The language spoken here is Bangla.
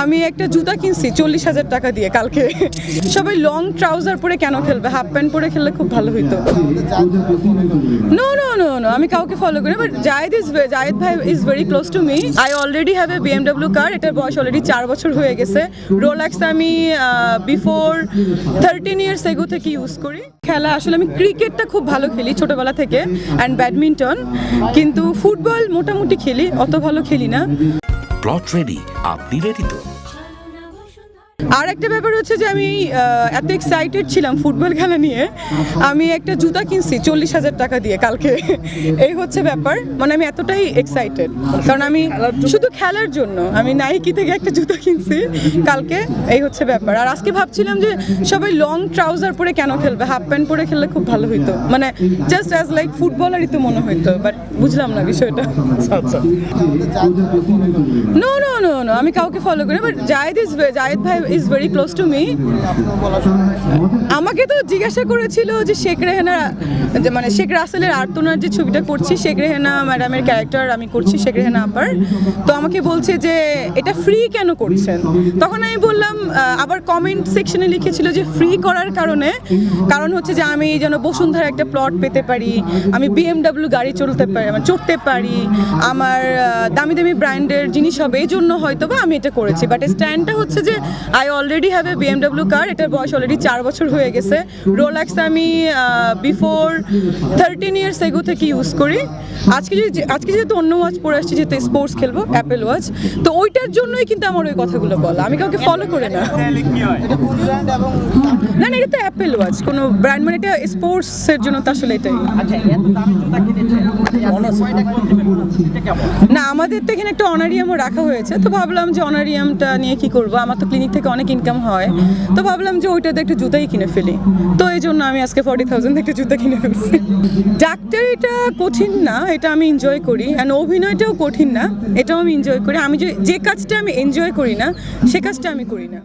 আমি একটা জুতা কিনছি 40,000 টাকা দিয়ে কালকে। সবাই লং ট্রাউজার পরে কেন খেলবে, হাফ প্যান্ট পরে খেললে খুব ভালো হইতো। নো নো নো নো, আমি কাউকে ফলো করি, বাট জায়েদ ভাই is very close to me. I already have a BMW কার, এটার বয়স অলরেডি 4 বছর হয়ে গেছে। রোলেক্স আমি বিফোর 13 ইয়ার্স এগো থেকে ইউজ করি। খেলা আসলে আমি ক্রিকেটটা খুব ভালো খেলি ছোটবেলা থেকে, অ্যান্ড ব্যাডমিন্টন, কিন্তু ফুটবল মোটামুটি খেলি, অত ভালো খেলি না। প্লট রেডি, আপনি রেডি তো? আর একটা ব্যাপার হচ্ছে যে আমি এত এক্সাইটেড ছিলাম ফুটবল খেলা নিয়ে, আমি একটা জুতা কিনছি 40,000 টাকা দিয়ে কালকে। এই হচ্ছে ব্যাপার, মানে আমি এতটাই এক্সাইটেড, কারণ আমি শুধু খেলার জন্য আমি নাইকি থেকে একটা জুতা কিনছি কালকে। এই হচ্ছে ব্যাপার। আর আজকে ভাবছিলাম যে সবাই লং ট্রাউজার পরে কেন খেলবে, হাফ প্যান্ট পরে খেললে খুব ভালো হইতো, মানে জাস্ট অ্যাজ লাইক ফুটবলারই তো মনে হইতো, বাট বুঝলাম না বিষয়টা। নো নো নো নো, আমি কাউকে ফলো করি, বাট জায়েদ ভাই is very close to me. আমাকে তো জিজ্ঞাসা করেছিল যে শেখ রেহানা, মানে শেখ রাসেলের আর্তনার যে ছবিটা করছি, শেখ রেহানা ম্যাডামের ক্যারেক্টার আমি করছি, শেখ রেহানা আপার। তো আমাকে বলছে যে এটা ফ্রি কেন করছেন, তখন আমি বললাম, আবার কমেন্ট সেকশনে লিখেছিল যে ফ্রি করার কারণ হচ্ছে যে আমি যেন বসুন্ধরা একটা প্লট পেতে পারি, আমি BMW গাড়ি চড়তে পারি, আমার দামি দামি ব্র্যান্ডের জিনিস হবে, এই জন্য হয়তো বা আমি এটা করেছি। বাট স্ট্যান্ডটা হচ্ছে যে I already have a BMW কার, এটার বয়স অলরেডি 4 বছর হয়ে গেছে। রোলেক্স আমি বিফোর 13 ইয়ার্স এগো থেকে ইউজ করি। আজকে যেহেতু অন্য ওয়াচ পরে আসছি, যেহেতু স্পোর্টস খেলবো, অ্যাপেল ওয়াচ, তো ওইটার জন্যই কিন্তু আমার ওই কথাগুলো বলা। আমি কাউকে ফলো করে না। না না, এটা তো অ্যাপেল ওয়াচ, কোনো ব্র্যান্ড, মানে এটা স্পোর্টসের জন্য তো আসলে এটাই না। আমাদের তো এখানে একটা অনারিয়ামও রাখা হয়েছে, তো ভাবলাম যে অনারিয়ামটা নিয়ে কি করবো, আমার তো ক্লিনিক থেকে অনেক ইনকাম হয়, তো ভাবলাম যে ওইটাতে একটা জুতাই কিনে ফেলি। তো এই জন্য আমি আজকে 40,000 একটা জুতা কিনে ফেলছি। ডাক্তার এটা কঠিন না, এটা আমি এনজয় করি, অ্যান্ড অভিনয়টাও কঠিন না, এটাও আমি এনজয় করি। আমি যে কাজটা আমি এনজয় করি না, সে কাজটা আমি করি না।